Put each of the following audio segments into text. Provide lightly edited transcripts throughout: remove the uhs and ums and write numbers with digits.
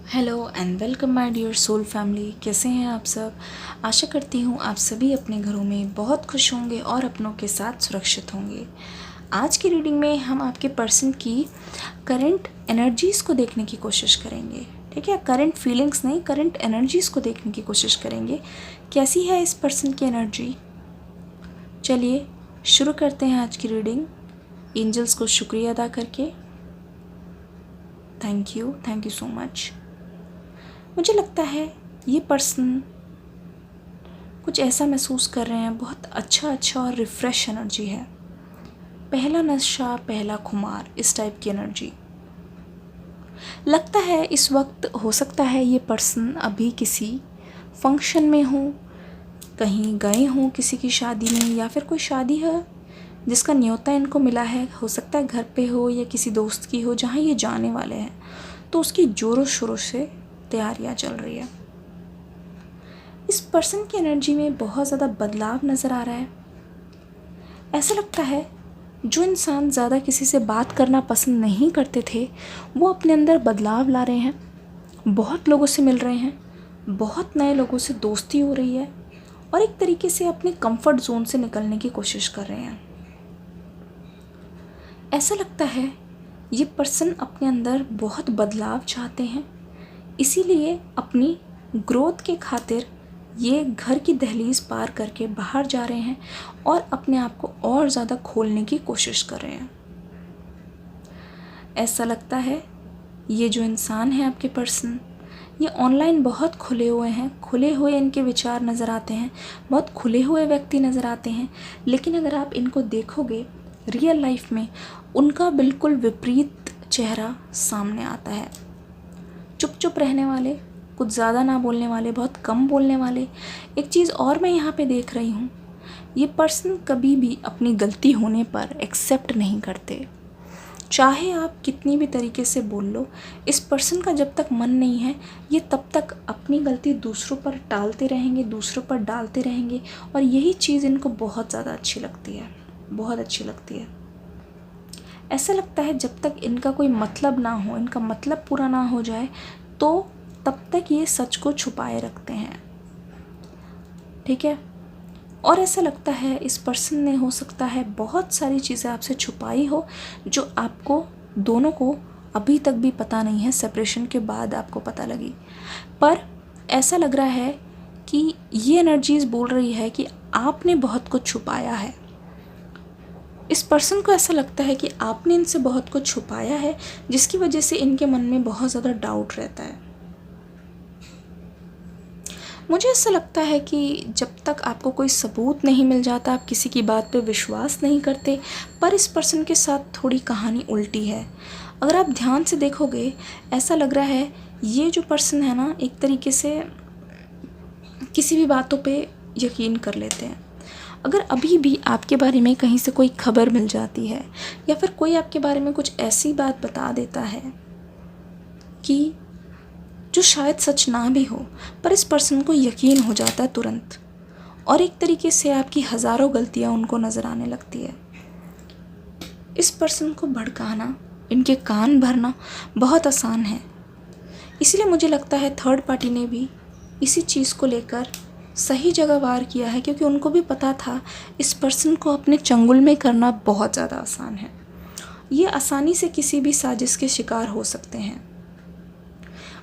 Hello and welcome my dear soul family. कैसे हैं आप सब। आशा करती हूँ आप सभी अपने घरों में बहुत खुश होंगे और अपनों के साथ सुरक्षित होंगे। आज की रीडिंग में हम आपके पर्सन की करंट एनर्जीज़ को देखने की कोशिश करेंगे। ठीक है, करंट फीलिंग्स नहीं, करंट एनर्जीज़ को देखने की कोशिश करेंगे। कैसी है इस पर्सन की एनर्जी। चलिए शुरू करते हैं आज की रीडिंग एंजल्स को शुक्रिया अदा करके। Thank you so much. मुझे लगता है ये पर्सन कुछ ऐसा महसूस कर रहे हैं, बहुत अच्छा और रिफ़्रेश एनर्जी है। पहला नशा पहला खुमार, इस टाइप की एनर्जी लगता है इस वक्त। हो सकता है ये पर्सन अभी किसी फंक्शन में हो, कहीं गए हों किसी की शादी में, या फिर कोई शादी है जिसका न्योता इनको मिला है। हो सकता है घर पे हो या किसी दोस्त की हो जहाँ ये जाने वाले हैं, तो उसकी ज़ोरों शोरों से तैयारियां चल रही है। इस पर्सन की एनर्जी में बहुत ज़्यादा बदलाव नज़र आ रहा है। ऐसा लगता है जो इंसान ज़्यादा किसी से बात करना पसंद नहीं करते थे, वो अपने अंदर बदलाव ला रहे हैं। बहुत लोगों से मिल रहे हैं, बहुत नए लोगों से दोस्ती हो रही है और एक तरीके से अपने कंफर्ट जोन से निकलने की कोशिश कर रहे हैं। ऐसा लगता है ये पर्सन अपने अंदर बहुत बदलाव चाहते हैं, इसीलिए अपनी ग्रोथ के खातिर ये घर की दहलीज पार करके बाहर जा रहे हैं और अपने आप को और ज़्यादा खोलने की कोशिश कर रहे हैं। ऐसा लगता है ये जो इंसान है आपके पर्सन, ये ऑनलाइन बहुत खुले हुए हैं, खुले हुए इनके विचार नज़र आते हैं, बहुत खुले हुए व्यक्ति नज़र आते हैं। लेकिन अगर आप इनको देखोगे रियल लाइफ में, उनका बिल्कुल विपरीत चेहरा सामने आता है। चुप रहने वाले, कुछ ज़्यादा ना बोलने वाले, बहुत कम बोलने वाले। एक चीज़ और मैं यहाँ पे देख रही हूँ, ये पर्सन कभी भी अपनी गलती होने पर एक्सेप्ट नहीं करते। चाहे आप कितनी भी तरीके से बोल लो, इस पर्सन का जब तक मन नहीं है, ये तब तक अपनी गलती दूसरों पर टालते रहेंगे, दूसरों पर डालते रहेंगे। और यही चीज़ इनको बहुत ज़्यादा अच्छी लगती है, बहुत अच्छी लगती है। ऐसा लगता है जब तक इनका कोई मतलब ना हो, इनका मतलब पूरा ना हो जाए, तो तब तक ये सच को छुपाए रखते हैं। ठीक है, और ऐसा लगता है इस पर्सन ने हो सकता है बहुत सारी चीज़ें आपसे छुपाई हो, जो आपको दोनों को अभी तक भी पता नहीं है, सेपरेशन के बाद आपको पता लगी। पर ऐसा लग रहा है कि ये एनर्जीज़ बोल रही है कि आपने बहुत कुछ छुपाया है। इस पर्सन को ऐसा लगता है कि आपने इनसे बहुत कुछ छुपाया है, जिसकी वजह से इनके मन में बहुत ज़्यादा डाउट रहता है। मुझे ऐसा लगता है कि जब तक आपको कोई सबूत नहीं मिल जाता, आप किसी की बात पे विश्वास नहीं करते। पर इस पर्सन के साथ थोड़ी कहानी उल्टी है। अगर आप ध्यान से देखोगे, ऐसा लग रहा है ये जो पर्सन है ना, एक तरीके से किसी भी बातों पे यकीन कर लेते हैं। अगर अभी भी आपके बारे में कहीं से कोई खबर मिल जाती है, या फिर कोई आपके बारे में कुछ ऐसी बात बता देता है कि जो शायद सच ना भी हो, पर इस पर्सन को यकीन हो जाता है तुरंत, और एक तरीके से आपकी हज़ारों गलतियां उनको नज़र आने लगती है। इस पर्सन को भड़काना, इनके कान भरना बहुत आसान है। इसलिए मुझे लगता है थर्ड पार्टी ने भी इसी चीज़ को लेकर सही जगह वार किया है, क्योंकि उनको भी पता था इस पर्सन को अपने चंगुल में करना बहुत ज़्यादा आसान है। ये आसानी से किसी भी साजिश के शिकार हो सकते हैं।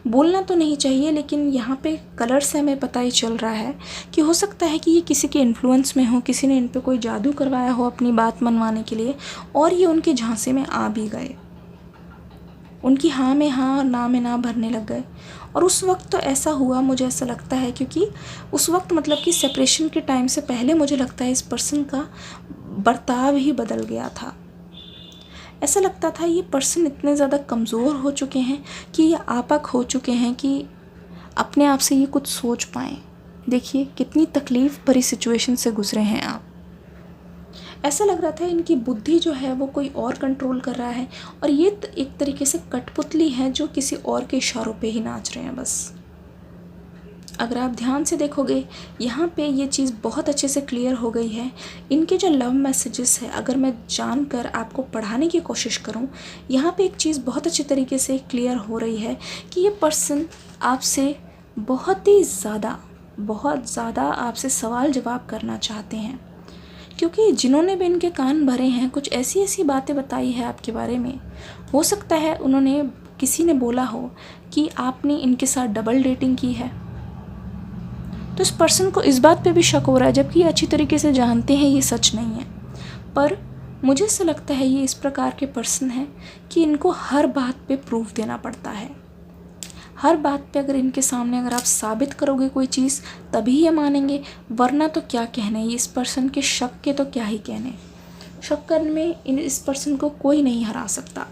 बोलना तो नहीं चाहिए, लेकिन यहाँ पे कलर से हमें पता ही चल रहा है कि हो सकता है कि ये किसी के इन्फ्लुएंस में हो, किसी ने इन पे कोई जादू करवाया हो अपनी बात मनवाने के लिए, और ये उनके झांसे में आ भी गए। उनकी हाँ में हाँ और ना में ना भरने लग गए। और उस वक्त तो ऐसा हुआ, मुझे ऐसा लगता है, क्योंकि उस वक्त मतलब कि सेपरेशन के टाइम से पहले मुझे लगता है इस पर्सन का बर्ताव ही बदल गया था। ऐसा लगता था ये पर्सन इतने ज़्यादा कमज़ोर हो चुके हैं कि ये आपक हो चुके हैं कि अपने आप से ये कुछ सोच पाएँ। देखिए कितनी तकलीफ़ भरी सिचुएशन से गुजरे हैं आप। ऐसा लग रहा था इनकी बुद्धि जो है वो कोई और कंट्रोल कर रहा है, और ये एक तरीके से कठपुतली है जो किसी और के इशारों पे ही नाच रहे हैं बस। अगर आप ध्यान से देखोगे यहाँ पे ये चीज़ बहुत अच्छे से क्लियर हो गई है। इनके जो लव मैसेजेस है, अगर मैं जानकर आपको पढ़ाने की कोशिश करूँ, यहाँ पे एक चीज़ बहुत अच्छे तरीके से क्लियर हो रही है कि ये पर्सन आपसे बहुत ज़्यादा आपसे सवाल जवाब करना चाहते हैं, क्योंकि जिन्होंने भी इनके कान भरे हैं कुछ ऐसी ऐसी बातें बताई है आपके बारे में। हो सकता है उन्होंने किसी ने बोला हो कि आपने इनके साथ डबल डेटिंग की है, तो इस पर्सन को इस बात पे भी शक हो रहा है, जबकि ये अच्छी तरीके से जानते हैं ये सच नहीं है। पर मुझे ऐसा लगता है ये इस प्रकार के पर्सन है कि इनको हर बात पे प्रूफ देना पड़ता है। हर बात पे अगर इनके सामने अगर आप साबित करोगे कोई चीज़ तभी ये मानेंगे, वरना तो क्या कहने, ये इस पर्सन के शक के तो क्या ही कहने। शक करने में इस पर्सन को कोई नहीं हरा सकता।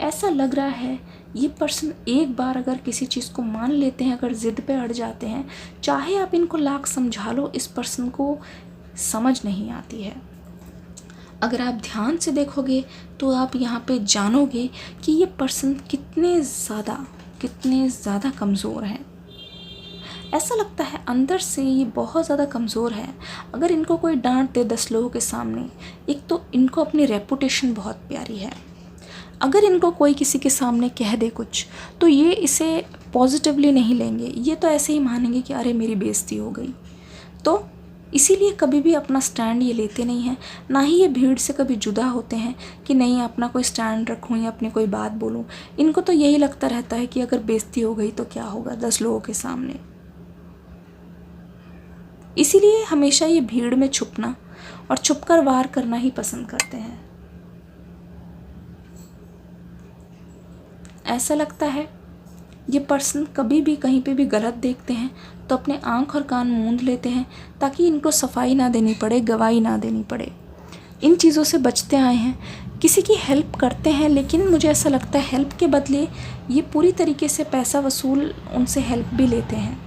ऐसा लग रहा है ये पर्सन एक बार अगर किसी चीज़ को मान लेते हैं, अगर ज़िद पे अड़ जाते हैं, चाहे आप इनको लाख समझा लो, इस पर्सन को समझ नहीं आती है। अगर आप ध्यान से देखोगे तो आप यहाँ पे जानोगे कि ये पर्सन कितने ज़्यादा कमज़ोर हैं। ऐसा लगता है अंदर से ये बहुत ज़्यादा कमज़ोर है। अगर इनको कोई डांट दे 10 लोगों के सामने, एक तो इनको अपनी रेपुटेशन बहुत प्यारी है। अगर इनको कोई किसी के सामने कह दे कुछ, तो ये इसे पॉजिटिवली नहीं लेंगे, ये तो ऐसे ही मानेंगे कि अरे मेरी बेइज्जती हो गई। तो इसीलिए कभी भी अपना स्टैंड ये लेते नहीं हैं, ना ही ये भीड़ से कभी जुदा होते हैं कि नहीं अपना कोई स्टैंड रखूँ या अपनी कोई बात बोलूँ। इनको तो यही लगता रहता है कि अगर बेइज्जती हो गई तो क्या होगा 10 लोगों के सामने। इसीलिए हमेशा ये भीड़ में छुपना और छुपकर वार करना ही पसंद करते हैं। ऐसा लगता है ये पर्सन कभी भी कहीं पे भी गलत देखते हैं तो अपने आँख और कान मूंद लेते हैं, ताकि इनको सफाई ना देनी पड़े, गवाही ना देनी पड़े। इन चीज़ों से बचते आए हैं। किसी की हेल्प करते हैं, लेकिन मुझे ऐसा लगता है हेल्प के बदले ये पूरी तरीके से पैसा वसूल उनसे हेल्प भी लेते हैं।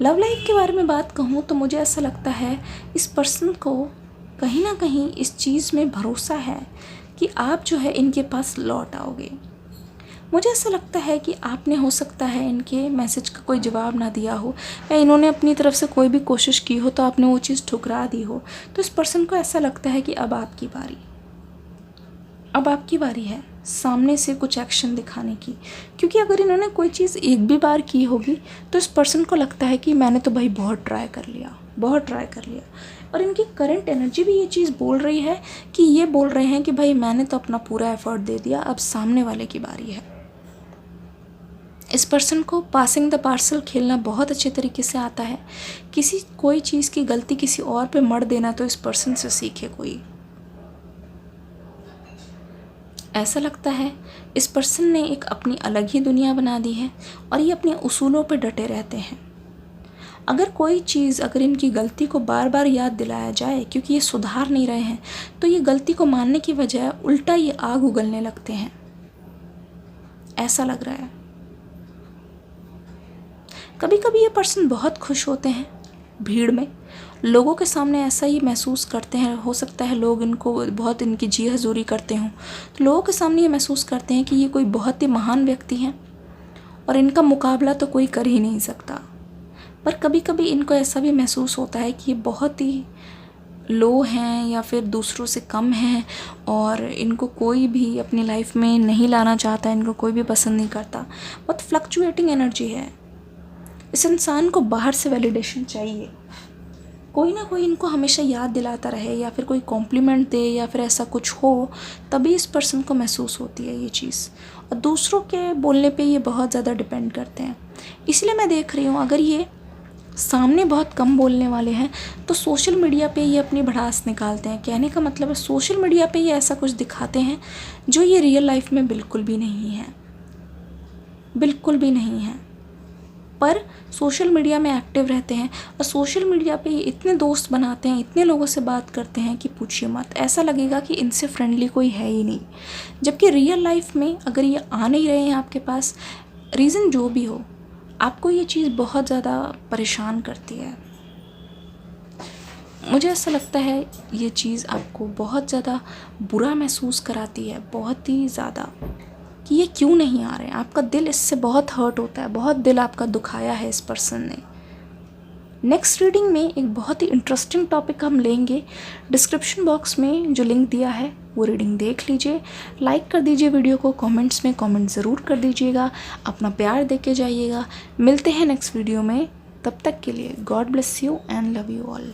लव लाइफ के बारे में बात कहूँ तो मुझे ऐसा लगता है इस पर्सन को कहीं ना कहीं इस चीज़ में भरोसा है कि आप जो है इनके पास लौट आओगे। मुझे ऐसा लगता है कि आपने हो सकता है इनके मैसेज का कोई जवाब ना दिया हो, या इन्होंने अपनी तरफ से कोई भी कोशिश की हो तो आपने वो चीज़ ठुकरा दी हो। तो इस पर्सन को ऐसा लगता है कि अब आपकी बारी है सामने से कुछ एक्शन दिखाने की, क्योंकि अगर इन्होंने कोई चीज़ एक भी बार की होगी तो इस पर्सन को लगता है कि मैंने तो भाई बहुत ट्राई कर लिया। और इनकी करंट एनर्जी भी ये चीज़ बोल रही है कि ये बोल रहे हैं कि भाई मैंने तो अपना पूरा एफर्ट दे दिया, अब सामने वाले की बारी है। इस पर्सन को पासिंग द पार्सल खेलना बहुत अच्छे तरीके से आता है। कोई चीज़ की गलती किसी और पे मढ़ देना तो इस पर्सन से सीखे कोई। ऐसा लगता है इस पर्सन ने एक अपनी अलग ही दुनिया बना दी है और ये अपने उसूलों पे डटे रहते हैं। अगर इनकी गलती को बार बार याद दिलाया जाए, क्योंकि ये सुधार नहीं रहे हैं, तो ये गलती को मानने की बजाय उल्टा ये आग उगलने लगते हैं, ऐसा लग रहा है। कभी कभी ये पर्सन बहुत खुश होते हैं भीड़ में, लोगों के सामने ऐसा ही महसूस करते हैं। हो सकता है लोग इनको बहुत इनकी जी हजूरी करते हों, तो लोगों के सामने ये महसूस करते हैं कि ये कोई बहुत ही महान व्यक्ति हैं और इनका मुकाबला तो कोई कर ही नहीं सकता। पर कभी कभी इनको ऐसा भी महसूस होता है कि ये बहुत ही लो हैं या फिर दूसरों से कम हैं और इनको कोई भी अपनी लाइफ में नहीं लाना चाहता, इनको कोई भी पसंद नहीं करता। बहुत फ्लक्चुएटिंग एनर्जी है। इस इंसान को बाहर से वैलिडेशन चाहिए, कोई ना कोई इनको हमेशा याद दिलाता रहे या फिर कोई कॉम्प्लीमेंट दे या फिर ऐसा कुछ हो, तभी इस पर्सन को महसूस होती है ये चीज़। और दूसरों के बोलने पे ये बहुत ज़्यादा डिपेंड करते हैं। इसलिए मैं देख रही हूँ अगर ये सामने बहुत कम बोलने वाले हैं तो सोशल मीडिया पे ये अपनी भड़ास निकालते हैं। कहने का मतलब है सोशल मीडिया पे ये ऐसा कुछ दिखाते हैं जो ये रियल लाइफ में बिल्कुल भी नहीं है, पर सोशल मीडिया में एक्टिव रहते हैं और सोशल मीडिया पे ये इतने दोस्त बनाते हैं, इतने लोगों से बात करते हैं कि पूछिए मत। ऐसा लगेगा कि इनसे फ्रेंडली कोई है ही नहीं, जबकि रियल लाइफ में अगर ये आ नहीं रहे हैं आपके पास, रीज़न जो भी हो, आपको ये चीज़ बहुत ज़्यादा परेशान करती है। मुझे ऐसा लगता है ये चीज़ आपको बहुत ज़्यादा बुरा महसूस कराती है, बहुत ही ज़्यादा, कि ये क्यों नहीं आ रहे हैं। आपका दिल इससे बहुत हर्ट होता है, बहुत दिल आपका दुखाया है इस पर्सन ने। नेक्स्ट रीडिंग में एक बहुत ही इंटरेस्टिंग टॉपिक हम लेंगे। डिस्क्रिप्शन बॉक्स में जो लिंक दिया है वो रीडिंग देख लीजिए, लाइक कर दीजिए वीडियो को, कमेंट्स में कमेंट ज़रूर कर दीजिएगा, अपना प्यार दे के जाइएगा। मिलते हैं नेक्स्ट वीडियो में, तब तक के लिए God bless you and love you all.